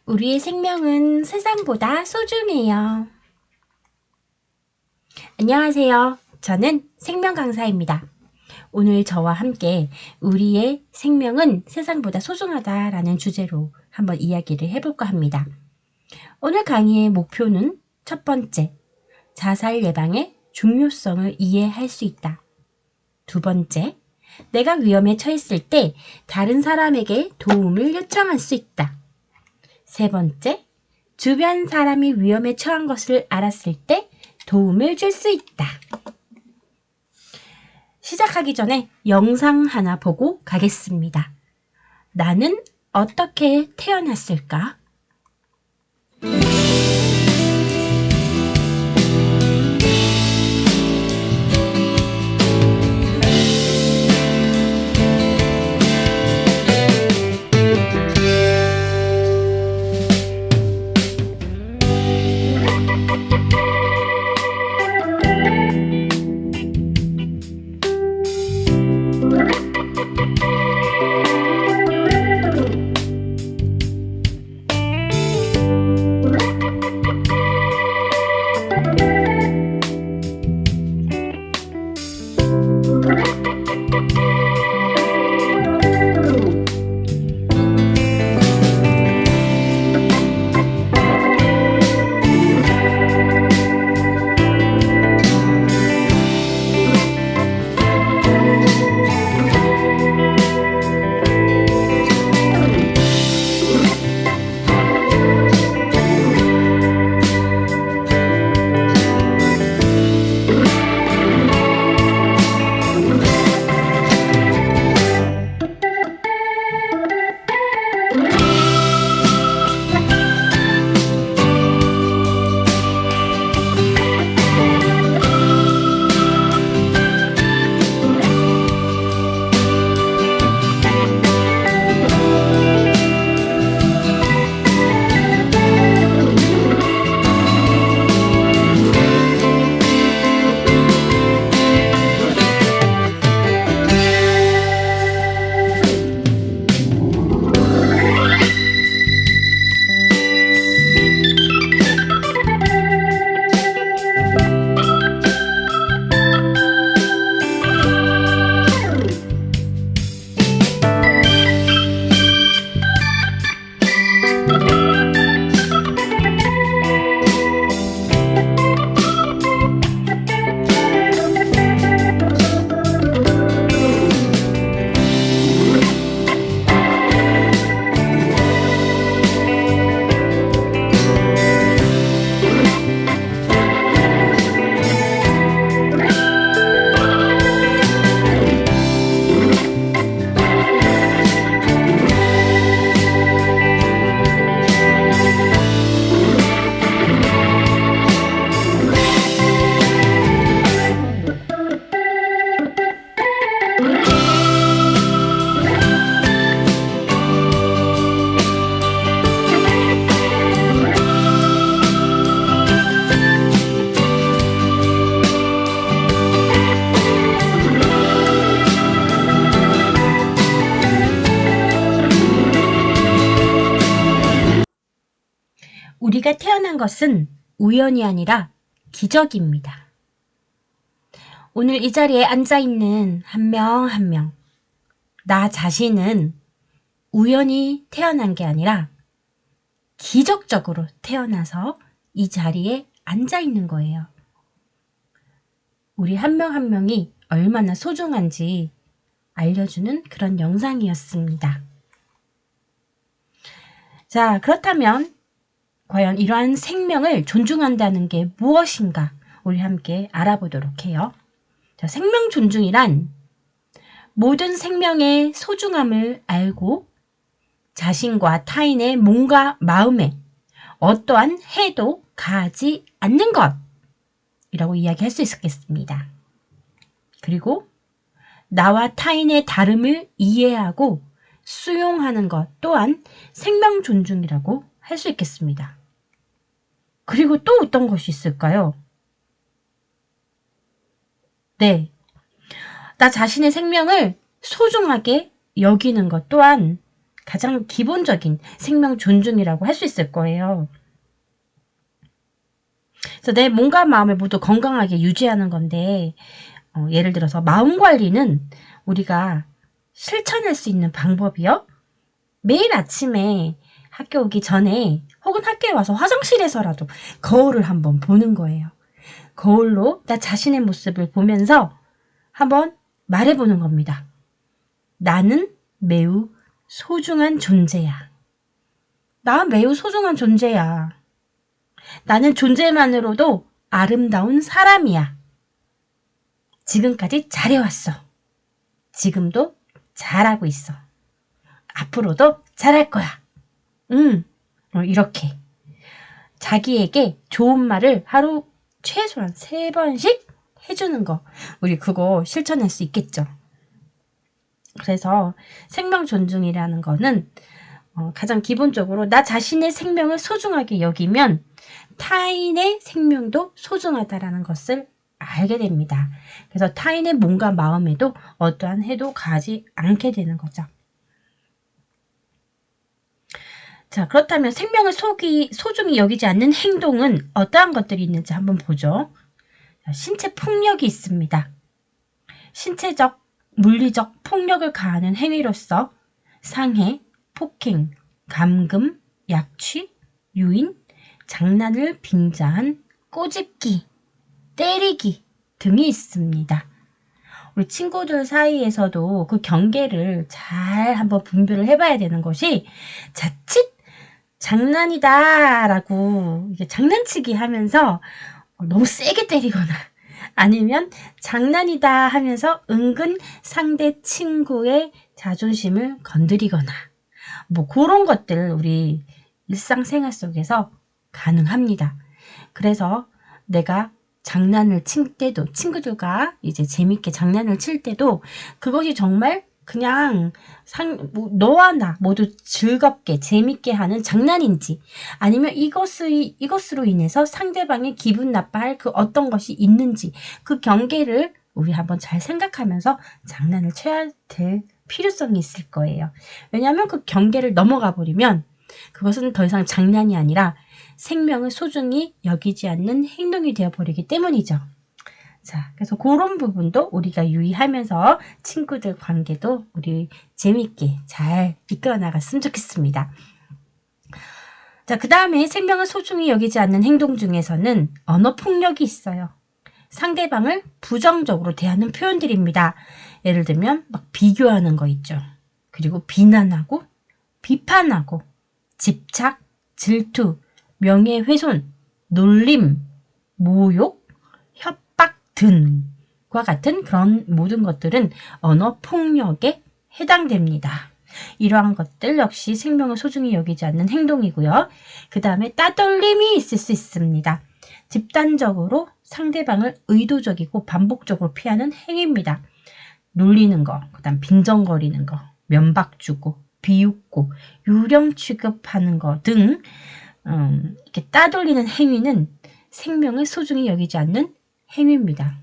우리의 생명은 세상보다 소중해요. 안녕하세요. 저는 생명 강사입니다. 오늘 저와 함께 우리의 생명은 세상보다 소중하다라는 주제로 한번 이야기를 해볼까 합니다. 오늘 강의의 목표는 첫 번째, 자살 예방의 중요성을 이해할 수 있다. 두 번째, 내가 위험에 처했을 때 다른 사람에게 도움을 요청할 수 있다. 세 번째, 주변 사람이 위험에 처한 것을 알았을 때 도움을 줄 수 있다. 시작하기 전에 영상 하나 보고 가겠습니다. 나는 어떻게 태어났을까? 우리가 태어난 것은 우연이 아니라 기적입니다. 오늘 이 자리에 앉아있는 한 명 한 명, 나 자신은 우연히 태어난 게 아니라 기적적으로 태어나서 이 자리에 앉아있는 거예요. 우리 한 명 한 명이 얼마나 소중한지 알려주는 그런 영상이었습니다. 자, 그렇다면 과연 이러한 생명을 존중한다는 게 무엇인가 우리 함께 알아보도록 해요. 자, 생명 존중이란 모든 생명의 소중함을 알고 자신과 타인의 몸과 마음에 어떠한 해도 가하지 않는 것이라고 이야기할 수 있겠습니다. 그리고 나와 타인의 다름을 이해하고 수용하는 것 또한 생명 존중이라고 할 수 있겠습니다. 그리고 또 어떤 것이 있을까요? 네, 나 자신의 생명을 소중하게 여기는 것 또한 가장 기본적인 생명 존중이라고 할 수 있을 거예요. 그래서 내 몸과 마음을 모두 건강하게 유지하는 건데 예를 들어서 마음 관리는 우리가 실천할 수 있는 방법이요. 매일 아침에 학교 오기 전에 혹은 학교에 와서 화장실에서라도 거울을 한번 보는 거예요. 거울로 나 자신의 모습을 보면서 한번 말해보는 겁니다. 나는 매우 소중한 존재야. 나 매우 소중한 존재야. 나는 존재만으로도 아름다운 사람이야. 지금까지 잘해왔어. 지금도 잘하고 있어. 앞으로도 잘할 거야. 이렇게 자기에게 좋은 말을 하루 최소한 3번씩 해주는 거. 우리 그거 실천할 수 있겠죠. 그래서 생명 존중이라는 거는 가장 기본적으로 나 자신의 생명을 소중하게 여기면 타인의 생명도 소중하다라는 것을 알게 됩니다. 그래서 타인의 몸과 마음에도 어떠한 해도 가지 않게 되는 거죠. 자, 그렇다면 생명을 소중히 여기지 않는 행동은 어떠한 것들이 있는지 한번 보죠. 자, 신체 폭력이 있습니다. 신체적, 물리적 폭력을 가하는 행위로서 상해, 폭행, 감금, 약취, 유인, 장난을 빙자한 꼬집기, 때리기 등이 있습니다. 우리 친구들 사이에서도 그 경계를 잘 한번 분별을 해봐야 되는 것이 자칫 장난이다 라고 장난치기 하면서 너무 세게 때리거나 아니면 장난이다 하면서 은근 상대 친구의 자존심을 건드리거나 뭐 그런 것들 우리 일상생활 속에서 가능합니다. 그래서 내가 장난을 칠 때도 친구들과 이제 재밌게 장난을 칠 때도 그것이 정말 그냥 너와 나 모두 즐겁게 재밌게 하는 장난인지 아니면 이것으로 인해서 상대방이 기분 나빠할 그 어떤 것이 있는지 그 경계를 우리 한번 잘 생각하면서 장난을 쳐야 될 필요성이 있을 거예요. 왜냐하면 그 경계를 넘어가 버리면 그것은 더 이상 장난이 아니라 생명을 소중히 여기지 않는 행동이 되어버리기 때문이죠. 자, 그래서 그런 부분도 우리가 유의하면서 친구들 관계도 우리 재밌게 잘 이끌어 나갔으면 좋겠습니다. 자, 그 다음에 생명을 소중히 여기지 않는 행동 중에서는 언어 폭력이 있어요. 상대방을 부정적으로 대하는 표현들입니다. 예를 들면 막 비교하는 거 있죠. 그리고 비난하고 비판하고 집착, 질투, 명예훼손, 놀림, 모욕, 협박 등과 같은 그런 모든 것들은 언어 폭력에 해당됩니다. 이러한 것들 역시 생명을 소중히 여기지 않는 행동이고요. 그 다음에 따돌림이 있을 수 있습니다. 집단적으로 상대방을 의도적이고 반복적으로 피하는 행위입니다. 놀리는 거, 그 다음 빈정거리는 거, 면박 주고, 비웃고, 유령 취급하는 거 등 이렇게 따돌리는 행위는 생명을 소중히 여기지 않는 행위입니다.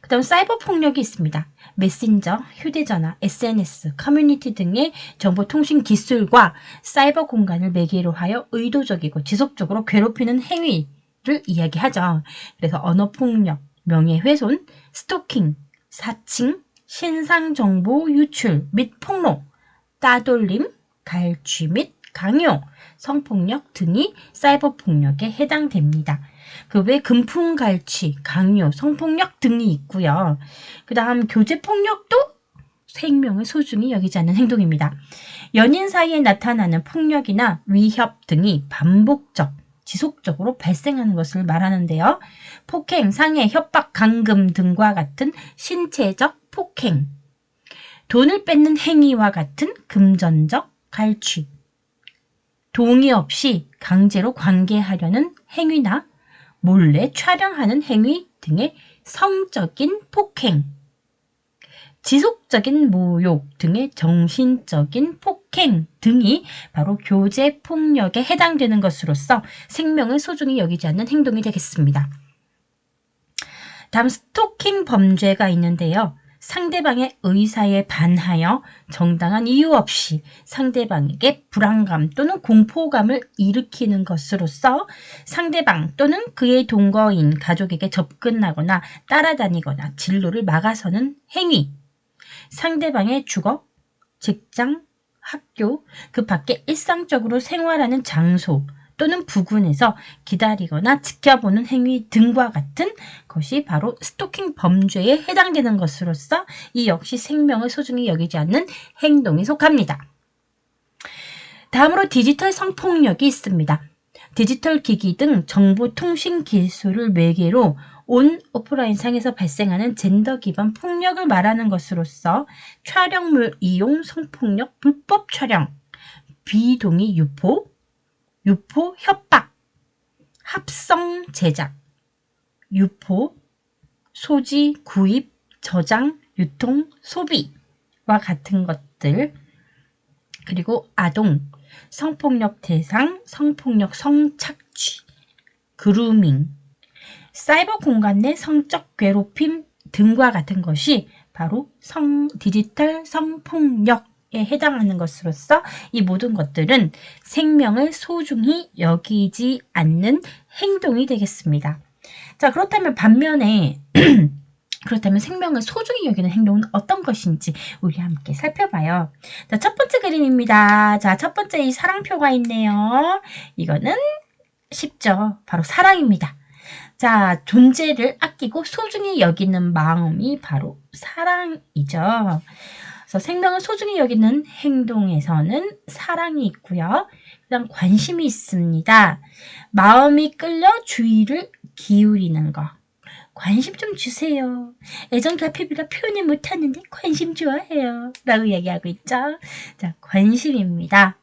그 다음 사이버 폭력이 있습니다. 메신저, 휴대전화, SNS, 커뮤니티 등의 정보통신 기술과 사이버 공간을 매개로 하여 의도적이고 지속적으로 괴롭히는 행위를 이야기하죠. 그래서 언어폭력, 명예훼손, 스토킹, 사칭, 신상정보 유출 및 폭로, 따돌림, 갈취 및 강요, 성폭력 등이 사이버 폭력에 해당됩니다. 그 외 금품갈취, 강요, 성폭력 등이 있고요. 그 다음 교제폭력도 생명을 소중히 여기지 않는 행동입니다. 연인 사이에 나타나는 폭력이나 위협 등이 반복적, 지속적으로 발생하는 것을 말하는데요. 폭행, 상해, 협박, 감금 등과 같은 신체적 폭행, 돈을 뺏는 행위와 같은 금전적 갈취, 동의 없이 강제로 관계하려는 행위나 몰래 촬영하는 행위 등의 성적인 폭행, 지속적인 모욕 등의 정신적인 폭행 등이 바로 교제폭력에 해당되는 것으로서 생명을 소중히 여기지 않는 행동이 되겠습니다. 다음 스토킹 범죄가 있는데요. 상대방의 의사에 반하여 정당한 이유 없이 상대방에게 불안감 또는 공포감을 일으키는 것으로서 상대방 또는 그의 동거인 가족에게 접근하거나 따라다니거나 진로를 막아서는 행위, 상대방의 주거, 직장, 학교, 그 밖에 일상적으로 생활하는 장소 또는 부근에서 기다리거나 지켜보는 행위 등과 같은 것이 바로 스토킹 범죄에 해당되는 것으로서 이 역시 생명을 소중히 여기지 않는 행동에 속합니다. 다음으로 디지털 성폭력이 있습니다. 디지털 기기 등 정보통신 기술을 매개로 온 오프라인 상에서 발생하는 젠더 기반 폭력을 말하는 것으로서 촬영물 이용 성폭력, 불법 촬영, 비동의 유포, 유포 협박, 합성 제작, 유포, 소지, 구입, 저장, 유통, 소비와 같은 것들, 그리고 아동, 성폭력 대상, 성폭력 성착취, 그루밍, 사이버 공간 내 성적 괴롭힘 등과 같은 것이 바로 디지털 성폭력에 해당하는 것으로서 이 모든 것들은 생명을 소중히 여기지 않는 행동이 되겠습니다. 자, 그렇다면 반면에 그렇다면 생명을 소중히 여기는 행동은 어떤 것인지 우리 함께 살펴봐요. 자, 첫 번째 그림입니다. 자, 첫 번째 이 사랑표가 있네요. 이거는 쉽죠. 바로 사랑입니다. 자, 존재를 아끼고 소중히 여기는 마음이 바로 사랑이죠. 그래서 생명을 소중히 여기는 행동에서는 사랑이 있고요. 그다음 관심이 있습니다. 마음이 끌려 주의를 기울이는 거. 관심 좀 주세요. 애정 결핍이라 표현을 못하는데 관심 좋아해요. 라고 얘기하고 있죠. 자, 관심입니다.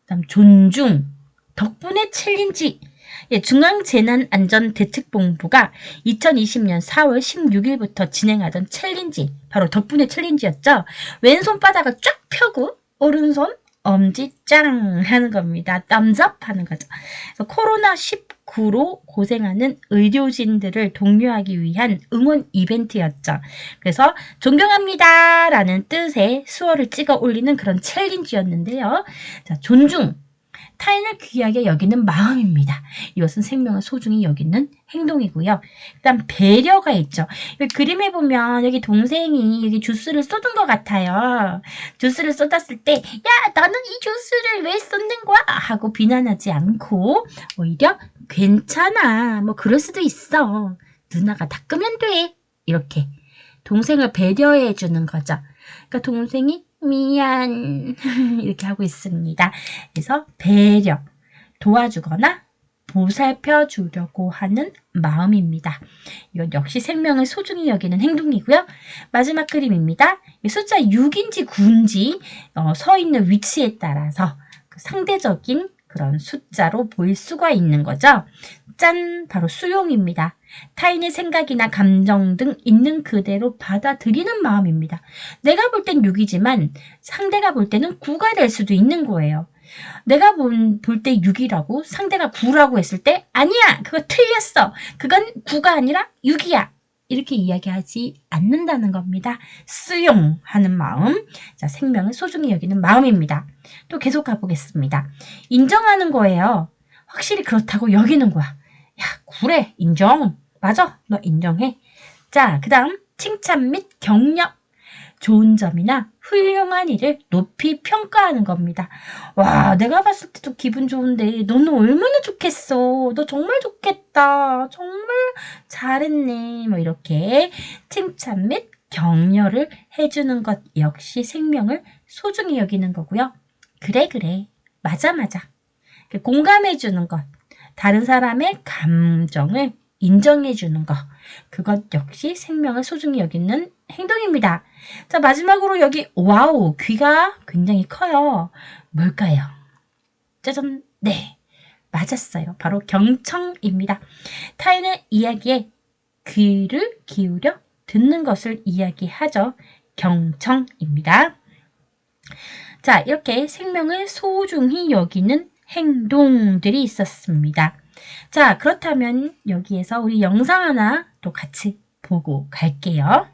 그다음 존중, 덕분에 챌린지. 중앙재난안전대책본부가 2020년 4월 16일부터 진행하던 챌린지, 바로 덕분에 챌린지였죠. 왼손바닥을 쫙 펴고 오른손 엄지 짱 하는 겁니다. thumbs 하는 거죠. 그래서 코로나19로 고생하는 의료진들을 독려하기 위한 응원 이벤트였죠. 그래서 존경합니다 라는 뜻의 수어를 찍어 올리는 그런 챌린지였는데요. 자, 존중. 타인을 귀하게 여기는 마음입니다. 이것은 생명을 소중히 여기는 행동이고요. 그다음 배려가 있죠. 여기 그림에 보면 여기 동생이 여기 주스를 쏟은 것 같아요. 주스를 쏟았을 때 야, 너는 이 주스를 왜 쏟는 거야? 하고 비난하지 않고 오히려 괜찮아. 뭐 그럴 수도 있어. 누나가 닦으면 돼. 이렇게 동생을 배려해 주는 거죠. 그러니까 동생이 미안 이렇게 하고 있습니다. 그래서 배려, 도와주거나 보살펴 주려고 하는 마음입니다. 이건 역시 생명을 소중히 여기는 행동이고요. 마지막 그림입니다. 숫자 6인지 9인지 서 있는 위치에 따라서 상대적인 그런 숫자로 보일 수가 있는 거죠. 짠! 바로 수용입니다. 타인의 생각이나 감정 등 있는 그대로 받아들이는 마음입니다. 내가 볼 땐 6이지만 상대가 볼 때는 9가 될 수도 있는 거예요. 내가 볼 때 6이라고 상대가 9라고 했을 때 아니야! 그거 틀렸어! 그건 9가 아니라 6이야! 이렇게 이야기하지 않는다는 겁니다. 수용하는 마음, 자, 생명을 소중히 여기는 마음입니다. 또 계속 가보겠습니다. 인정하는 거예요. 확실히 그렇다고 여기는 거야. 야, 그래, 인정. 맞아, 너 인정해. 자, 그 다음 칭찬 및 격려. 좋은 점이나 훌륭한 일을 높이 평가하는 겁니다. 와, 내가 봤을 때도 기분 좋은데 너는 얼마나 좋겠어. 너 정말 좋겠다. 정말 잘했네. 뭐 이렇게 칭찬 및 격려를 해주는 것 역시 생명을 소중히 여기는 거고요. 그래, 그래. 맞아, 맞아. 공감해주는 것. 다른 사람의 감정을 인정해주는 것. 그것 역시 생명을 소중히 여기는 행동입니다. 자, 마지막으로 여기 와우, 귀가 굉장히 커요. 뭘까요? 짜잔, 네, 맞았어요. 바로 경청입니다. 타인의 이야기에 귀를 기울여 듣는 것을 이야기하죠. 경청입니다. 자, 이렇게 생명을 소중히 여기는 행동들이 있었습니다. 자, 그렇다면 여기에서 우리 영상 하나 또 같이 보고 갈게요.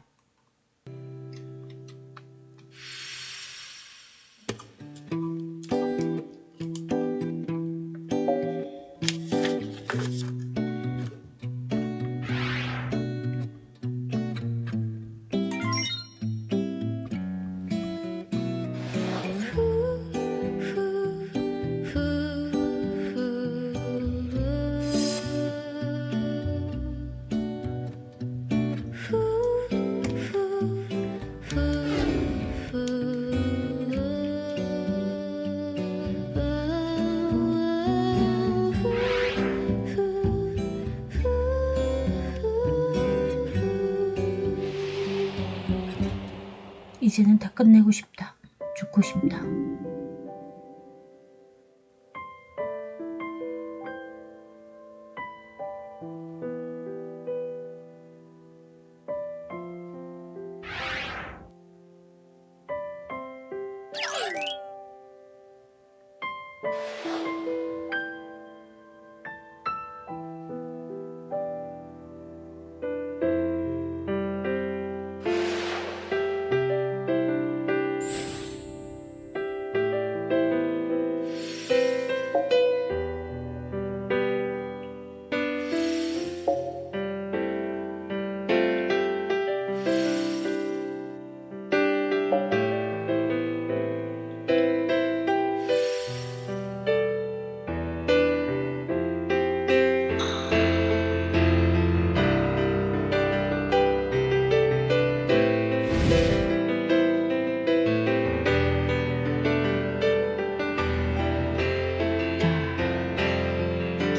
이제는 다 끝내고 싶다. 죽고 싶다.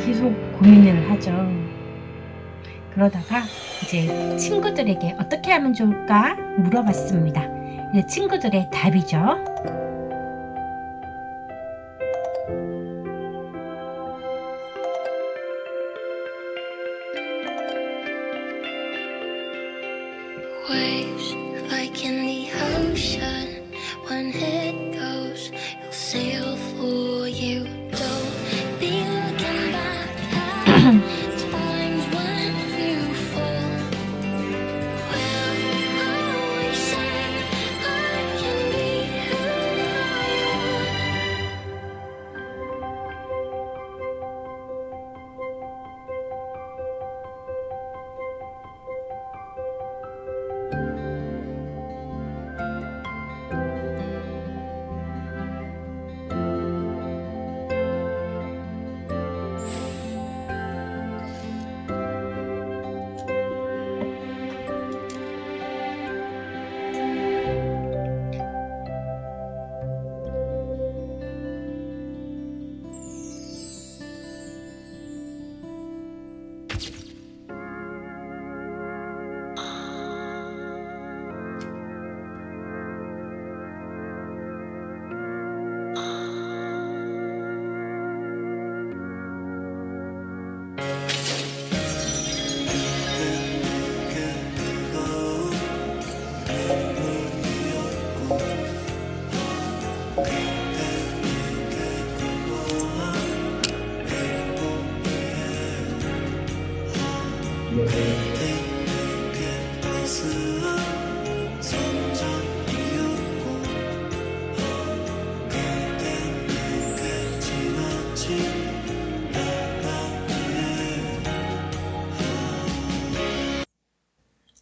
계속 고민을 하죠. 그러다가 이제 친구들에게 어떻게 하면 좋을까 물어봤습니다. 이제 친구들의 답이죠. Waves like in the ocean, when it goes, you'll sail for you. Don't be looking back at times when you fall. We'll always say, I can be who I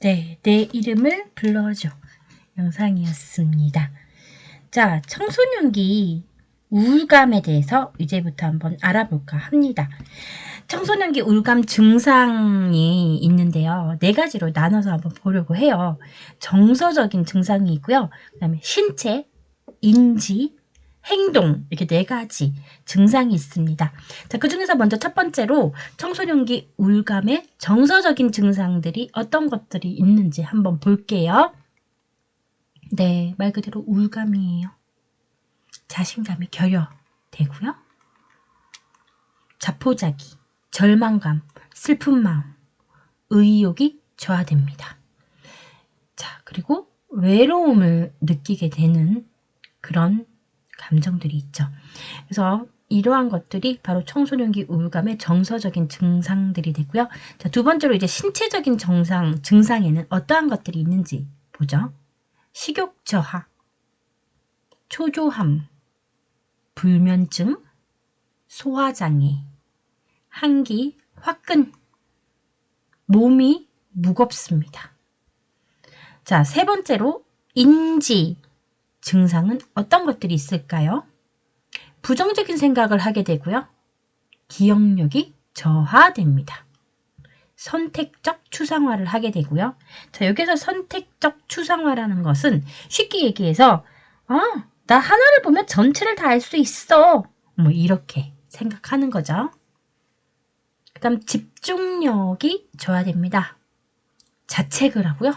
네, 내 이름을 불러줘 영상이었습니다. 자, 청소년기 우울감에 대해서 이제부터 한번 알아볼까 합니다. 청소년기 우울감 증상이 있는데요. 4가지로 나눠서 한번 보려고 해요. 정서적인 증상이 있고요. 그 다음에 신체, 인지, 행동, 이렇게 4가지 증상이 있습니다. 자, 그 중에서 먼저 첫 번째로 청소년기 우울감의 정서적인 증상들이 어떤 것들이 있는지 한번 볼게요. 네, 말 그대로 우울감이에요. 자신감이 결여되고요. 자포자기, 절망감, 슬픈 마음, 의욕이 저하됩니다. 자, 그리고 외로움을 느끼게 되는 그런 감정들이 있죠. 그래서 이러한 것들이 바로 청소년기 우울감의 정서적인 증상들이 되고요. 자, 두 번째로 이제 신체적인 증상에는 어떠한 것들이 있는지 보죠. 식욕 저하, 초조함, 불면증, 소화장애, 한기, 화끈, 몸이 무겁습니다. 자, 세 번째로 인지 증상은 어떤 것들이 있을까요? 부정적인 생각을 하게 되고요. 기억력이 저하됩니다. 선택적 추상화를 하게 되고요. 자, 여기서 선택적 추상화라는 것은 쉽게 얘기해서 나 하나를 보면 전체를 다 알 수 있어. 뭐 이렇게 생각하는 거죠. 그 다음 집중력이 저하됩니다. 자책을 하고요.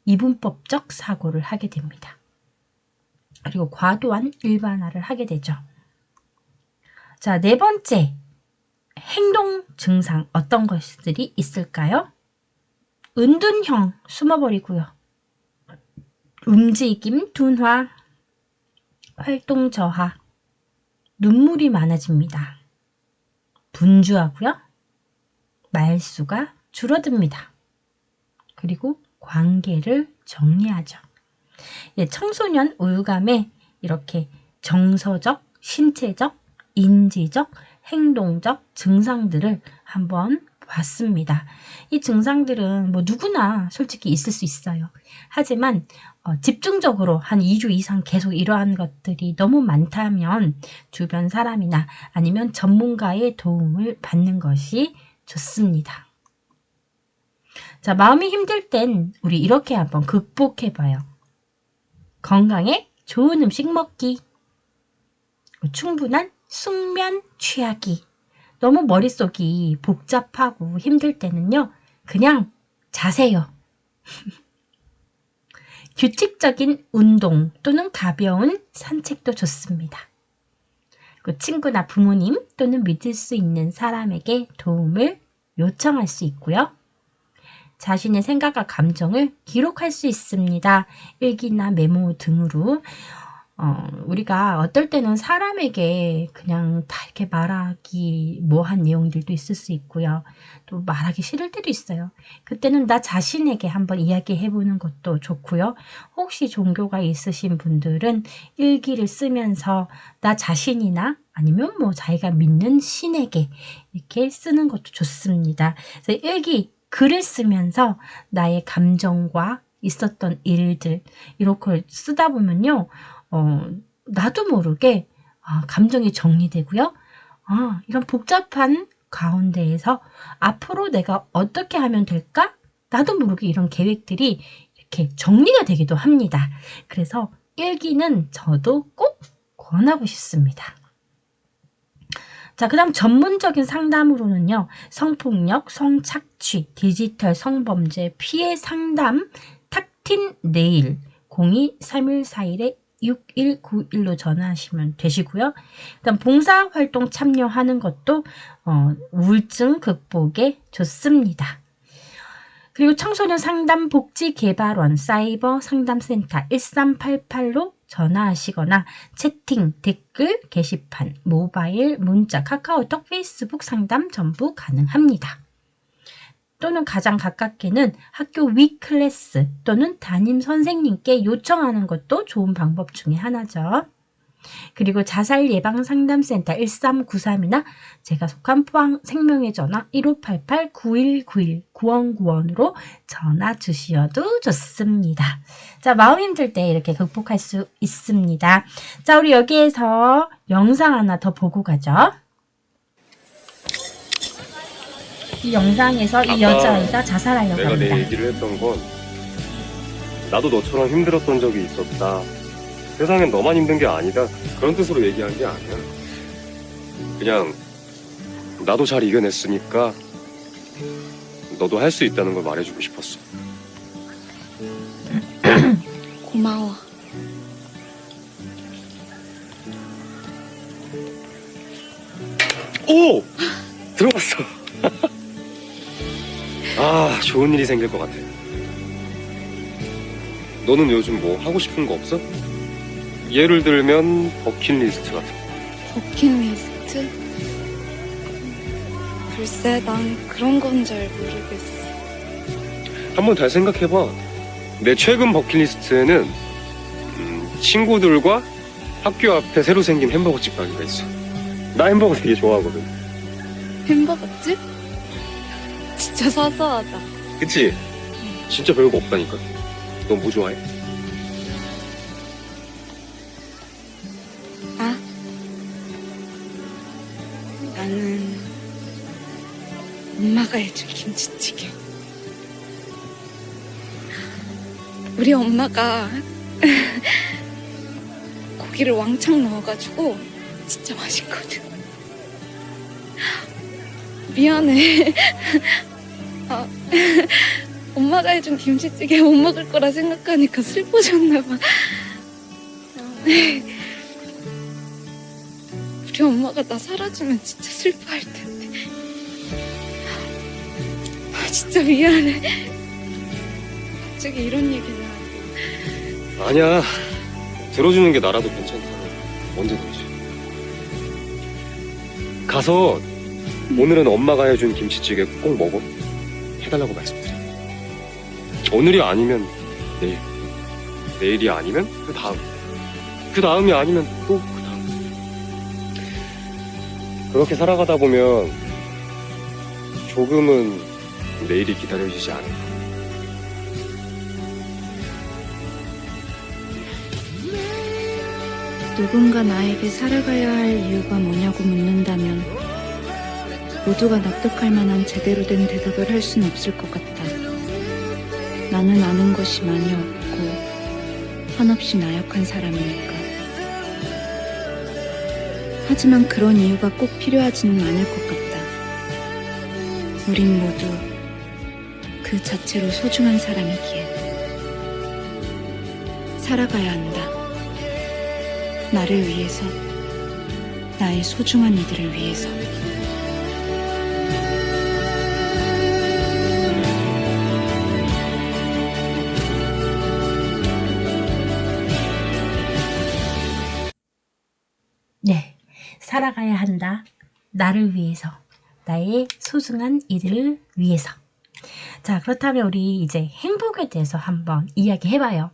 이분법적 사고를 하게 됩니다. 그리고 과도한 일반화를 하게 되죠. 자, 네 번째, 행동 증상 어떤 것들이 있을까요? 은둔형 숨어버리고요. 움직임 둔화, 활동 저하, 눈물이 많아집니다. 분주하고요. 말수가 줄어듭니다. 그리고 관계를 정리하죠. 예, 청소년 우울감에 이렇게 정서적, 신체적, 인지적, 행동적 증상들을 한번 봤습니다. 이 증상들은 뭐 누구나 솔직히 있을 수 있어요. 하지만 집중적으로 한 2주 이상 계속 이러한 것들이 너무 많다면 주변 사람이나 아니면 전문가의 도움을 받는 것이 좋습니다. 자, 마음이 힘들 땐 우리 이렇게 한번 극복해봐요. 건강에 좋은 음식 먹기, 충분한 숙면 취하기. 너무 머릿속이 복잡하고 힘들 때는요, 그냥 자세요. 규칙적인 운동 또는 가벼운 산책도 좋습니다. 친구나 부모님 또는 믿을 수 있는 사람에게 도움을 요청할 수 있고요. 자신의 생각과 감정을 기록할 수 있습니다. 일기나 메모 등으로. 우리가 어떨 때는 사람에게 그냥 다 이렇게 말하기 뭐한 내용들도 있을 수 있고요. 또 말하기 싫을 때도 있어요. 그때는 나 자신에게 한번 이야기해보는 것도 좋고요. 혹시 종교가 있으신 분들은 일기를 쓰면서 나 자신이나 아니면 뭐 자기가 믿는 신에게 이렇게 쓰는 것도 좋습니다. 그래서 일기, 글을 쓰면서 나의 감정과 있었던 일들 이렇게 쓰다 보면요. 나도 모르게 감정이 정리되고요. 이런 복잡한 가운데에서 앞으로 내가 어떻게 하면 될까? 나도 모르게 이런 계획들이 이렇게 정리가 되기도 합니다. 그래서 일기는 저도 꼭 권하고 싶습니다. 자, 그 다음 전문적인 상담으로는요. 성폭력, 성착취, 디지털 성범죄, 피해 상담, 탁틴 네일 02-3141에 6191로 전화하시면 되시고요. 그다음 봉사활동 참여하는 것도 우울증 극복에 좋습니다. 그리고 청소년 상담 복지개발원 사이버 상담센터 1388로 전화하시거나 채팅, 댓글, 게시판, 모바일, 문자, 카카오톡, 페이스북 상담 전부 가능합니다. 또는 가장 가깝게는 학교 위클래스 또는 담임 선생님께 요청하는 것도 좋은 방법 중에 하나죠. 그리고 자살 예방 상담센터 1393이나 제가 속한 포항 생명의 전화 1588-9191 9191으로 전화 주셔도 좋습니다. 자, 마음 힘들 때 이렇게 극복할 수 있습니다. 자, 우리 여기에서 영상 하나 더 보고 가죠. 이 영상에서 이 여자아이가 자살하려고 내가 합니다. 내 얘기를 했던 건 나도 너처럼 힘들었던 적이 있었다. 세상엔 너만 힘든 게 아니다. 그런 뜻으로 얘기한 게 아니야. 그냥 나도 잘 이겨냈으니까 너도 할 수 있다는 걸 말해주고 싶었어. 고마워. 오! 들어갔어. 아, 좋은 일이 생길 것 같아. 너는 요즘 뭐 하고 싶은 거 없어? 예를 들면 버킷리스트 같은 거. 버킷리스트? 글쎄, 난 그런 건 잘 모르겠어. 한번 잘 생각해봐. 내 최근 버킷리스트에는 친구들과 학교 앞에 새로 생긴 햄버거집 가기가 있어. 나 햄버거 되게 좋아하거든. 햄버거집? 진짜 사소하다. 그치? 진짜 별거 없다니까. 너 뭐 좋아해? 나는 엄마가 해준 김치찌개. 우리 엄마가 고기를 왕창 넣어가지고 진짜 맛있거든. 미안해. 엄마가 해준 김치찌개 못 먹을 거라 생각하니까 슬퍼졌나 봐. 우리 엄마가 나 사라지면 진짜 슬퍼할 텐데. 진짜 미안해. 갑자기 이런 얘기를 하고. 아니야. 들어주는 게 나라도 괜찮다. 언제든지. 가서 오늘은 엄마가 해준 김치찌개 꼭 먹어. 해달라고 말씀드려. 오늘이 아니면 내일. 내일이 아니면 그 다음. 그 다음이 아니면 또 그 다음. 그렇게 살아가다 보면 조금은 내일이 기다려지지 않을까. 누군가 나에게 살아가야 할 이유가 뭐냐고 묻는다면 모두가 납득할 만한 제대로 된 대답을 할 순 없을 것 같다. 나는 아는 것이 많이 없고 한없이 나약한 사람이니까. 하지만 그런 이유가 꼭 필요하지는 않을 것 같다. 우린 모두 그 자체로 소중한 사람이기에. 살아가야 한다. 나를 위해서, 나의 소중한 이들을 위해서. 네, 살아가야 한다. 나를 위해서, 나의 소중한 이들을 위해서. 자, 그렇다면 우리 이제 행복에 대해서 한번 이야기해봐요.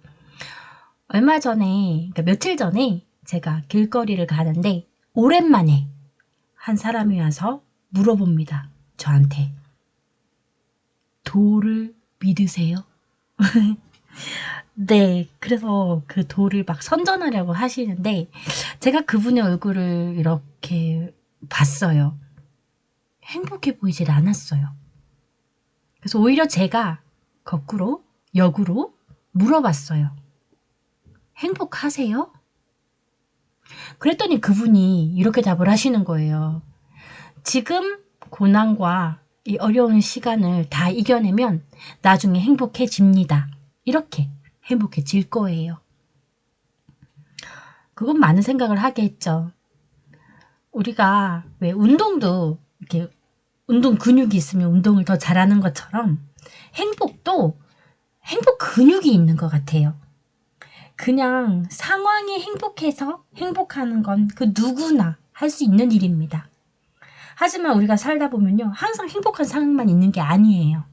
얼마 전에, 그러니까 며칠 전에 제가 길거리를 가는데 오랜만에 한 사람이 와서 물어봅니다. 저한테. 도를 믿으세요? 네, 그래서 그 도를 막 선전하려고 하시는데 제가 그분의 얼굴을 이렇게 봤어요. 행복해 보이질 않았어요. 그래서 오히려 제가 거꾸로, 역으로 물어봤어요. 행복하세요? 그랬더니 그분이 이렇게 답을 하시는 거예요. 지금 고난과 이 어려운 시간을 다 이겨내면 나중에 행복해집니다. 이렇게 행복해질 거예요. 그건 많은 생각을 하게 했죠. 우리가 왜 운동도 이렇게 운동 근육이 있으면 운동을 더 잘하는 것처럼 행복도 행복 근육이 있는 것 같아요. 그냥 상황이 행복해서 행복하는 건 그 누구나 할 수 있는 일입니다. 하지만 우리가 살다 보면요, 항상 행복한 상황만 있는 게 아니에요.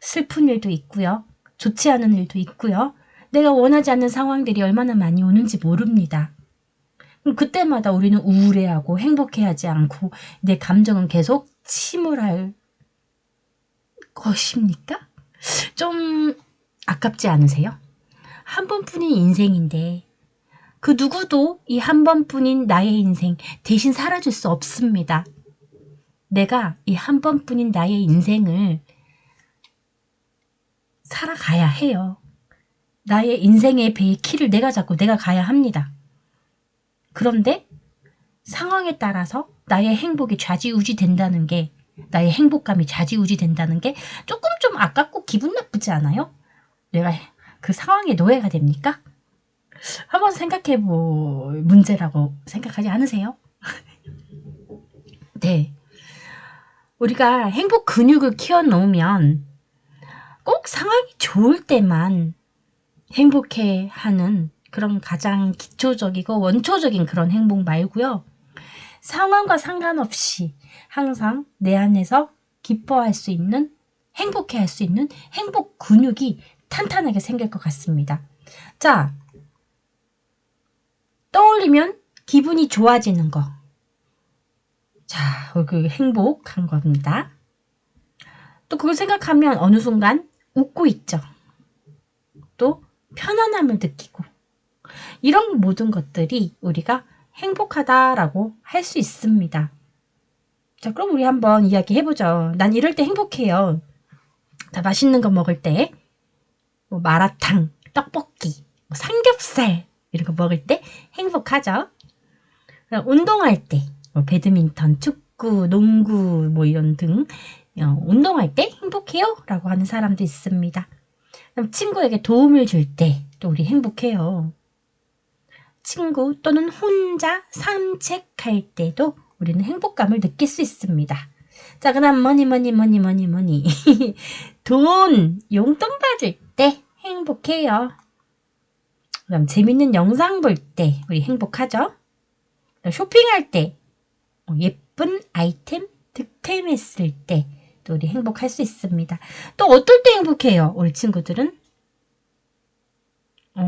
슬픈 일도 있고요. 좋지 않은 일도 있고요. 내가 원하지 않는 상황들이 얼마나 많이 오는지 모릅니다. 그럼 그때마다 우리는 우울해하고 행복해하지 않고 내 감정은 계속 침울할 것입니까? 좀 아깝지 않으세요? 한 번뿐인 인생인데 그 누구도 이 한 번뿐인 나의 인생 대신 살아줄 수 없습니다. 내가 이 한 번뿐인 나의 인생을 살아가야 해요. 나의 인생의 배의 키를 내가 잡고 내가 가야 합니다. 그런데 상황에 따라서 나의 행복이 좌지우지 된다는 게, 나의 행복감이 좌지우지 된다는 게 조금 좀 아깝고 기분 나쁘지 않아요? 내가 그 상황에 노예가 됩니까? 한번 생각해볼 문제라고 생각하지 않으세요? 네. 우리가 행복 근육을 키워놓으면 꼭 상황이 좋을 때만 행복해하는 그런 가장 기초적이고 원초적인 그런 행복 말고요. 상황과 상관없이 항상 내 안에서 기뻐할 수 있는, 행복해할 수 있는 행복 근육이 탄탄하게 생길 것 같습니다. 자, 떠올리면 기분이 좋아지는 거. 자, 그 행복한 겁니다. 또 그걸 생각하면 어느 순간 웃고 있죠. 또 편안함을 느끼고. 이런 모든 것들이 우리가 행복하다라고 할 수 있습니다. 자, 그럼 우리 한번 이야기해보죠. 난 이럴 때 행복해요. 자, 맛있는 거 먹을 때, 뭐 마라탕, 떡볶이, 뭐 삼겹살 이런 거 먹을 때 행복하죠. 운동할 때, 뭐 배드민턴, 축구, 농구 뭐 이런 등 운동할 때 행복해요 라고 하는 사람도 있습니다. 친구에게 도움을 줄 때 또 우리 행복해요. 친구 또는 혼자 산책할 때도 우리는 행복감을 느낄 수 있습니다. 자, 그다음 뭐니. 돈, 용돈 받을 때 행복해요. 그다음 재밌는 영상 볼 때 우리 행복하죠? 쇼핑할 때, 예쁜 아이템 득템했을 때 또 우리 행복할 수 있습니다. 또 어떨 때 행복해요? 우리 친구들은?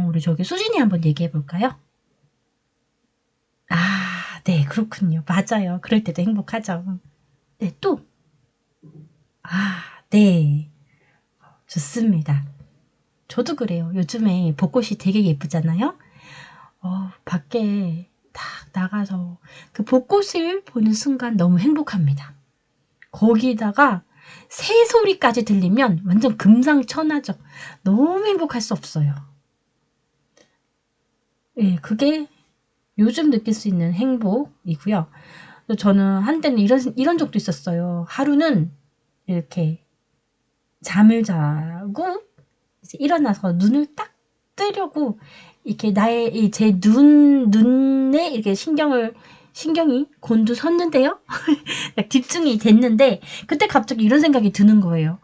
우리 저기 수진이 한번 얘기해 볼까요? 아, 네, 그렇군요. 맞아요. 그럴 때도 행복하죠. 네, 또. 아, 네. 좋습니다. 저도 그래요. 요즘에 벚꽃이 되게 예쁘잖아요? 밖에 딱 나가서 그 벚꽃을 보는 순간 너무 행복합니다. 거기다가 새 소리까지 들리면 완전 금상첨화죠. 너무 행복할 수 없어요. 예, 그게 요즘 느낄 수 있는 행복이고요. 저는 한때는 이런 적도 있었어요. 하루는 이렇게 잠을 자고 이제 일어나서 눈을 딱 뜨려고 이렇게 제 눈에 이렇게 신경이 곤두섰는데요. 집중이 됐는데 그때 갑자기 이런 생각이 드는 거예요.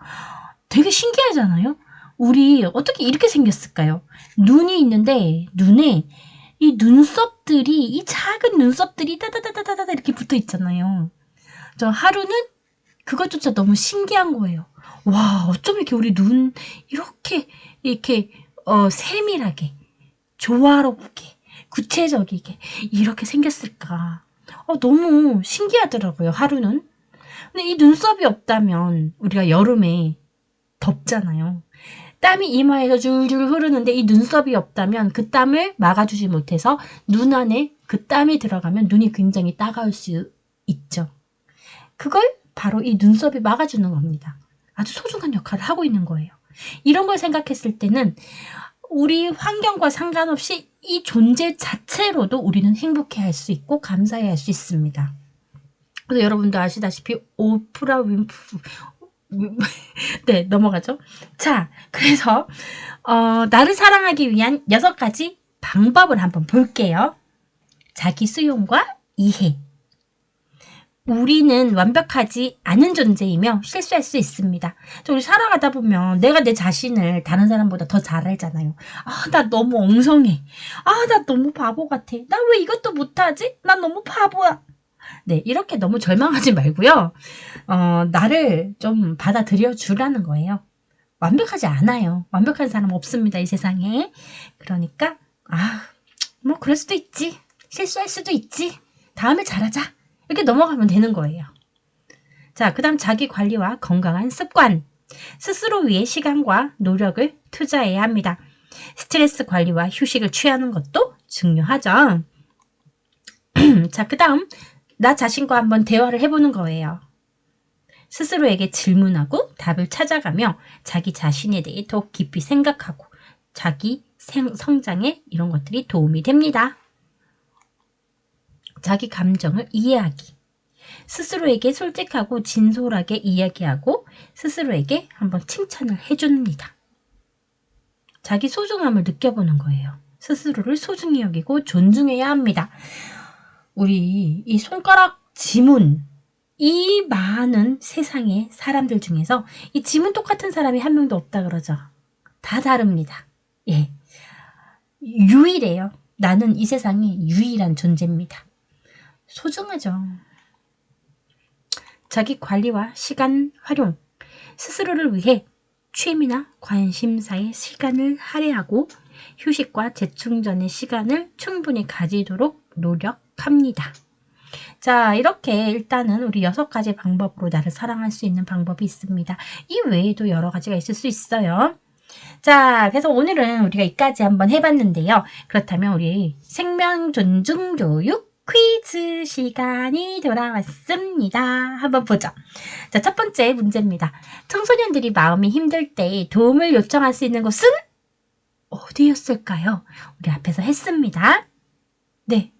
되게 신기하잖아요. 우리 어떻게 이렇게 생겼을까요? 눈이 있는데 눈에 이 눈썹들이 이 작은 눈썹들이 따다다다다다 이렇게 붙어 있잖아요. 저 하루는 그것조차 너무 신기한 거예요. 와, 어쩜 이렇게 우리 눈 이렇게 세밀하게 조화롭게 구체적이게 이렇게 생겼을까? 너무 신기하더라고요, 하루는. 근데 이 눈썹이 없다면 우리가 여름에 덥잖아요. 땀이 이마에서 줄줄 흐르는데 이 눈썹이 없다면 그 땀을 막아주지 못해서 눈 안에 그 땀이 들어가면 눈이 굉장히 따가울 수 있죠. 그걸 바로 이 눈썹이 막아주는 겁니다. 아주 소중한 역할을 하고 있는 거예요. 이런 걸 생각했을 때는 우리 환경과 상관없이 이 존재 자체로도 우리는 행복해할 수 있고 감사해할 수 있습니다. 그래서 여러분도 아시다시피 오프라 윈프 네, 넘어가죠. 자, 그래서 나를 사랑하기 위한 6가지 방법을 한번 볼게요. 자기 수용과 이해. 우리는 완벽하지 않은 존재이며 실수할 수 있습니다. 우리 살아가다 보면 내가 내 자신을 다른 사람보다 더 잘 알잖아요. 아, 나 너무 엉성해. 아, 나 너무 바보 같아. 나 왜 이것도 못하지? 나 너무 바보야. 네, 이렇게 너무 절망하지 말고요. 나를 좀 받아들여 주라는 거예요. 완벽하지 않아요. 완벽한 사람 없습니다, 이 세상에. 그러니까 뭐 그럴 수도 있지. 실수할 수도 있지. 다음에 잘하자. 이렇게 넘어가면 되는 거예요. 자, 그 다음 자기 관리와 건강한 습관. 스스로 위해 시간과 노력을 투자해야 합니다. 스트레스 관리와 휴식을 취하는 것도 중요하죠. 자, 그 다음 나 자신과 한번 대화를 해보는 거예요. 스스로에게 질문하고 답을 찾아가며 자기 자신에 대해 더 깊이 생각하고 자기 성장에 이런 것들이 도움이 됩니다. 자기 감정을 이해하기. 스스로에게 솔직하고 진솔하게 이야기하고 스스로에게 한번 칭찬을 해줍니다. 자기 소중함을 느껴보는 거예요. 스스로를 소중히 여기고 존중해야 합니다. 우리 이 손가락 지문, 이 많은 세상의 사람들 중에서 이 지문 똑같은 사람이 한 명도 없다 그러죠. 다 다릅니다. 예, 유일해요. 나는 이 세상의 유일한 존재입니다. 소중하죠. 자기 관리와 시간 활용. 스스로를 위해 취미나 관심사에 시간을 할애하고 휴식과 재충전의 시간을 충분히 가지도록 노력합니다. 자, 이렇게 일단은 우리 6가지 방법으로 나를 사랑할 수 있는 방법이 있습니다. 이 외에도 여러 가지가 있을 수 있어요. 자, 그래서 오늘은 우리가 이까지 한번 해봤는데요. 그렇다면 우리 생명 존중 교육 퀴즈 시간이 돌아왔습니다. 한번 보죠. 자, 첫 번째 문제입니다. 청소년들이 마음이 힘들 때 도움을 요청할 수 있는 곳은 어디였을까요? 우리 앞에서 했습니다. 네.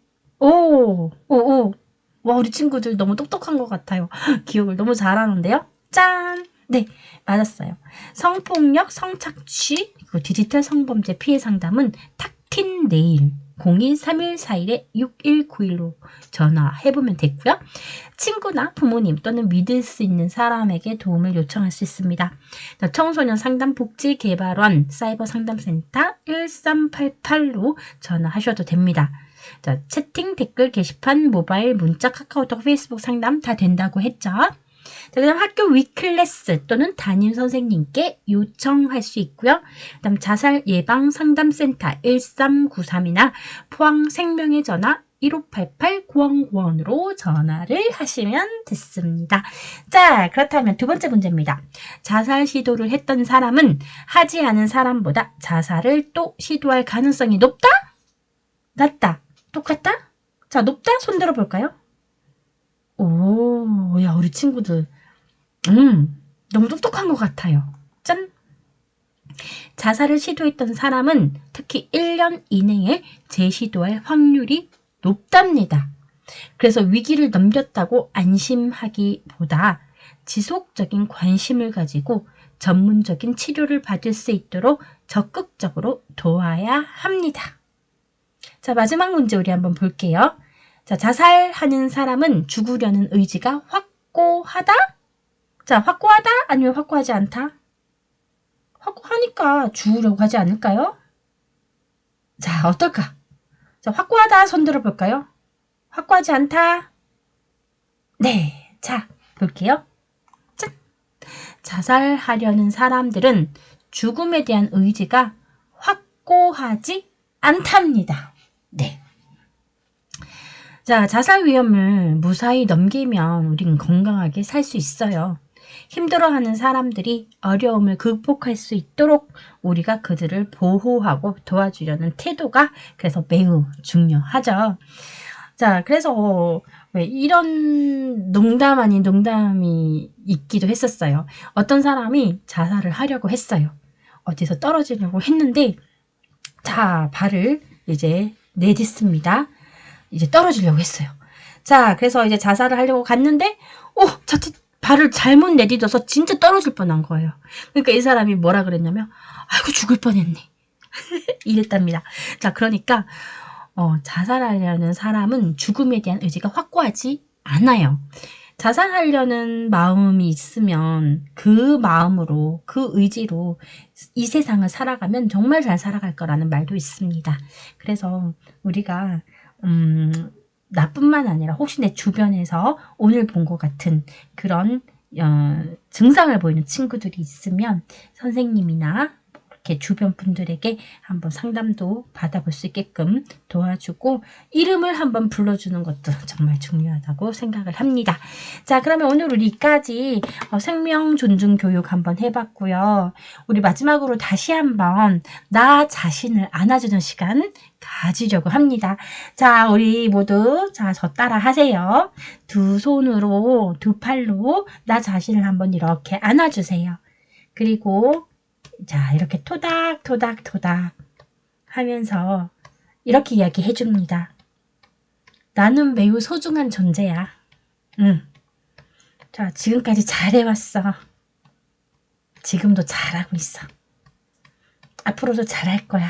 와, 우리 친구들 너무 똑똑한 것 같아요. 기억을 너무 잘하는데요. 짠! 네, 맞았어요. 성폭력, 성착취, 그리고 디지털 성범죄 피해 상담은 탁틴 네일 02-3141-6191로 전화해보면 되고요. 친구나 부모님 또는 믿을 수 있는 사람에게 도움을 요청할 수 있습니다. 청소년 상담 복지개발원 사이버 상담센터 1388로 전화하셔도 됩니다. 자, 채팅, 댓글, 게시판, 모바일, 문자, 카카오톡, 페이스북 상담 다 된다고 했죠. 자, 그다음 학교 위클래스 또는 담임 선생님께 요청할 수 있고요. 그다음 자살 예방 상담센터 1393이나 포항 생명의 전화 1588-9091으로 전화를 하시면 됐습니다. 자, 그렇다면 두 번째 문제입니다. 자살 시도를 했던 사람은 하지 않은 사람보다 자살을 또 시도할 가능성이 높다? 낮다? 똑같다? 자, 높다? 손 들어볼까요? 오, 야, 우리 친구들. 너무 똑똑한 것 같아요. 짠! 자살을 시도했던 사람은 특히 1년 이내에 재시도할 확률이 높답니다. 그래서 위기를 넘겼다고 안심하기보다 지속적인 관심을 가지고 전문적인 치료를 받을 수 있도록 적극적으로 도와야 합니다. 자, 마지막 문제 우리 한번 볼게요. 자, 자살하는 사람은 죽으려는 의지가 확고하다? 자, 확고하다? 아니면 확고하지 않다? 확고하니까 죽으려고 하지 않을까요? 자, 어떨까? 자, 확고하다 손 들어볼까요? 확고하지 않다? 네, 자, 볼게요. 짠! 자살하려는 사람들은 죽음에 대한 의지가 확고하지 않답니다. 네. 자, 자살 위험을 무사히 넘기면 우린 건강하게 살 수 있어요. 힘들어하는 사람들이 어려움을 극복할 수 있도록 우리가 그들을 보호하고 도와주려는 태도가 그래서 매우 중요하죠. 자, 그래서 왜 이런 농담 아닌 농담이 있기도 했었어요. 어떤 사람이 자살을 하려고 했어요. 어디서 떨어지려고 했는데 자, 발을 이제 내딛습니다. 이제 떨어지려고 했어요. 자, 그래서 이제 자살을 하려고 갔는데 자칫 발을 잘못 내딛어서 진짜 떨어질 뻔한 거예요. 그러니까 이 사람이 뭐라 그랬냐면 아이고 죽을 뻔했네. 이랬답니다. 자, 그러니까 자살하려는 사람은 죽음에 대한 의지가 확고하지 않아요. 자살하려는 마음이 있으면 그 마음으로 그 의지로 이 세상을 살아가면 정말 잘 살아갈 거라는 말도 있습니다. 그래서 우리가 나뿐만 아니라 혹시 내 주변에서 오늘 본 것 같은 그런 증상을 보이는 친구들이 있으면 선생님이나 이렇게 주변 분들에게 한번 상담도 받아볼 수 있게끔 도와주고 이름을 한번 불러주는 것도 정말 중요하다고 생각을 합니다. 자, 그러면 오늘 우리까지 생명 존중 교육 한번 해봤고요. 우리 마지막으로 다시 한번 나 자신을 안아주는 시간 가지려고 합니다. 자, 우리 모두 저 따라 하세요. 두 손으로 두 팔로 나 자신을 한번 이렇게 안아주세요. 그리고 자, 이렇게 토닥토닥토닥 하면서 이렇게 이야기해 줍니다. 나는 매우 소중한 존재야. 자, 지금까지 잘해왔어. 지금도 잘하고 있어. 앞으로도 잘할 거야.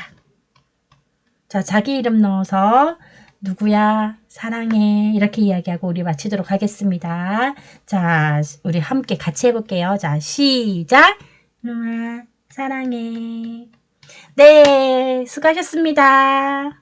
자, 자기 이름 넣어서 누구야, 사랑해 이렇게 이야기하고 우리 마치도록 하겠습니다. 자, 우리 함께 같이 해볼게요. 자, 시작. 누나 사랑해. 네, 수고하셨습니다.